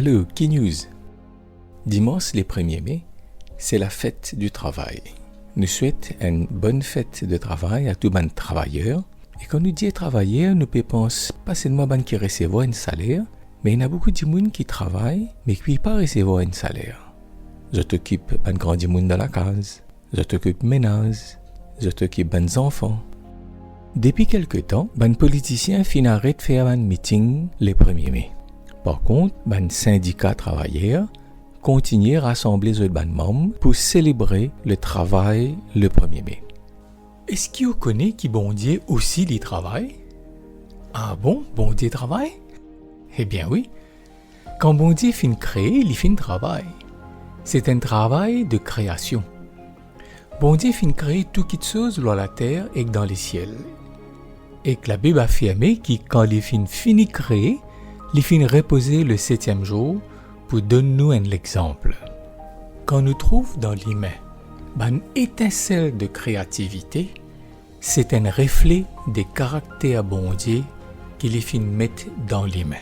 Allô, Key News. Dimanche le 1er mai, c'est la fête du travail. Nous souhaitons une bonne fête de travail à tous les travailleurs. Et quand nous disons travailleurs, nous ne pensons pas seulement à ceux qui reçoivent un salaire, mais il y a beaucoup de gens qui travaillent, mais qui ne peuvent pas recevoir un salaire. Je t'occupe de grand monde dans la case, je t'occupe de ménage, je t'occupe des enfants. Depuis quelque temps, les politiciens finissent de faire un meeting le 1er mai. Par contre, les syndicats travailleurs continuent à rassembler les membres pour célébrer le travail le 1er mai. Est-ce que vous connaissez qui bon Dieu aussi les travail? Ah bon, bon Dieu travaille? Eh bien oui. Quand bon Dieu finit créer, il finit travail. C'est un travail de création. Bon Dieu finit créer toutes choses dans la terre et dans les ciels. Et que la Bible affirme que quand il finit créer, il finit reposer le 7e jour pour donner nous un exemple. Quand nous trouvons dans l'humain une étincelle de créativité, c'est un reflet des caractères bon Dieu qu'il finit mettre dans l'humain.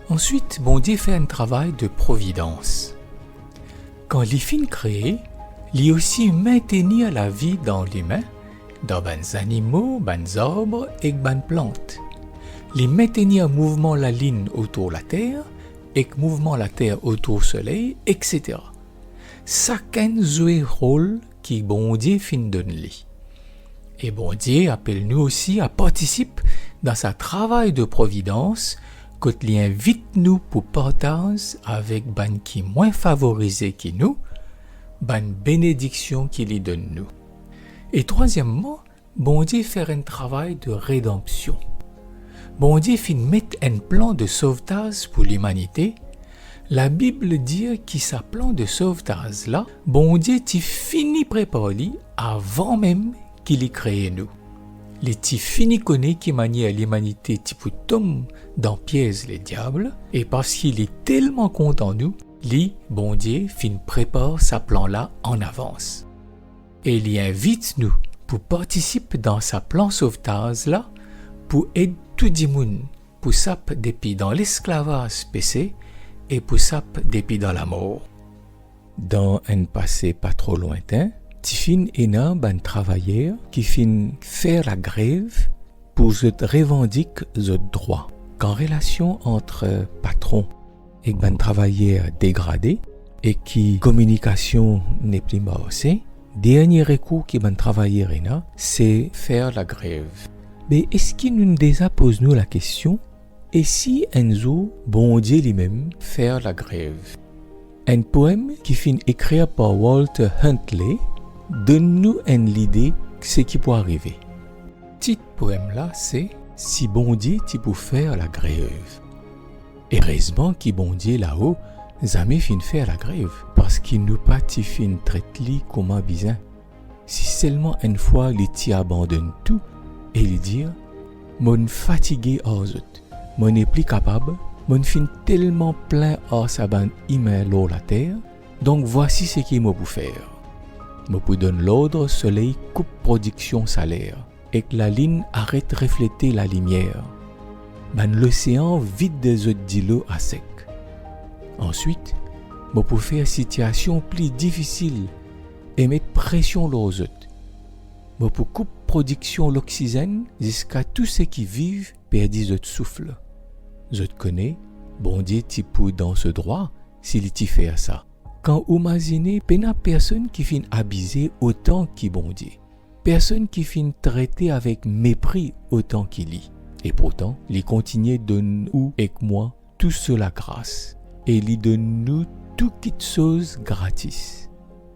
Ensuite, bon Dieu fait un travail de providence. Quand il finit créer, il aussi maintenir la vie dans l'humain, dans les animaux, les arbres et les plantes. Il maintenir mouvement la ligne autour de la terre et mouvement la terre autour du soleil, etc. Chacun joue un rôle qui bon Dieu fin donne-lui. Et bon Dieu appelle nous aussi à participer dans sa travail de providence quand il invite nous pour partager avec les qui moins favorisés que nous, les bénédictions qu'il donne nous. Et troisièmement, bon Dieu fait un travail de rédemption. Bon Dieu fin mettre un plan de sauvetage pour l'humanité. La Bible dit que ce plan de sauvetage là, bon Dieu t'y fini préparé avant même qu'il ait créé nous. Il t'y fini connaît qui manière l'humanité t'y peut tomber dans piège les diables, et parce qu'il est tellement content nous, lui, bon Dieu, fin prépare sa plan là en avance. Et il y invite nous pour participer dans sa plan sauvetage là, pour aider tout le monde, pour s'app depuis dans l'esclavage péché et pour s'app depuis dans la mort. Dans un passé pas trop lointain, Tifin est un travailleur qui fin faire la grève pour revendiquer ses droits. Qu'en relation entre patron et un travailleur dégradé et qui communication n'est plus marché, dernier recours qui un travailleur a, c'est faire la grève. Mais est-ce qu'il nous déjà pose nous la question, et si un jour, bon Dieu lui-même faire la grève? Un poème qui finit écrit par Walter Huntley donne-nous une idée de ce qui peut arriver. Le titre poème là, c'est Si bon Dieu tu peux faire la grève. Heureusement que bon Dieu là-haut jamais fin faire la grève, parce qu'il nous pas ti fin traite-li comme un bizarre. Si seulement une fois il t'y abandonne tout et il dit mon fatigué aux autres, mon n'est plus capable, mon fin tellement plein à sa bande humaine l'eau la terre, donc voici ce qu'il me peut faire. Me peut donner l'ordre soleil coupe production salaire et que la ligne arrête de refléter la lumière. L'océan vide des eaux d'îlots à sec. Ensuite, me peut faire situation plus difficile et mettre pression aux autres. Me peut coupe production l'oxygène jusqu'à tous ceux qui vivent perdent leur souffle. Je te connais, bon Dieu t'y peut dans ce droit s'il t'y fait ça. Quand vous imaginez, il n'y a personne qui finit abuser autant qu'il bon Dieu. Personne qui finit traiter avec mépris autant qu'il lit. Et pourtant, il continue de nous et moi tout cela grâce. Et il donne nous toutes choses gratis.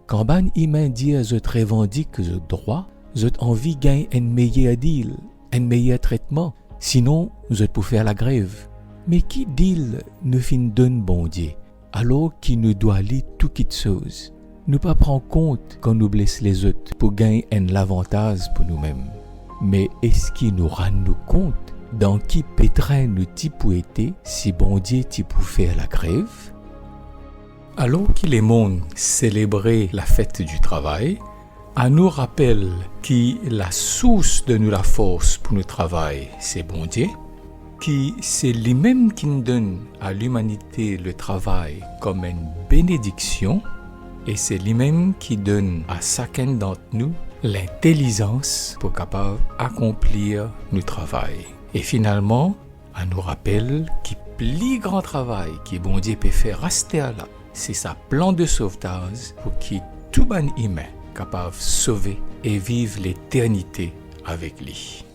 Quand ban humain dit je te revendique je droit, je envie gagner un meilleur deal, un meilleur traitement. Sinon, je peux faire la grève. Mais qui deal nous fin donne bon Dieu? Alors qu'il nous doit lire toutes choses. Nous pas prendre compte quand nous blessons les autres pour gagner un avantage pour nous-mêmes. Mais est-ce qu'il nous rend nous compte dans qui pétrin nous t'y peut être si bon Dieu t'y peut faire la grève? Alors que les mondes célébraient la fête du travail, à nous rappelle que la source de nous la force pour nous travailler, c'est bon Dieu. qui c'est lui-même qui nous donne à l'humanité le travail comme une bénédiction et c'est lui-même qui donne à chacun d'entre nous l'intelligence pour capable accomplir le travail. Et finalement, on nous rappelle que le plus grand travail que bon Dieu peut faire rester là, c'est sa plan de sauvetage pour que tout bon humain capable de sauver et vivre l'éternité avec lui.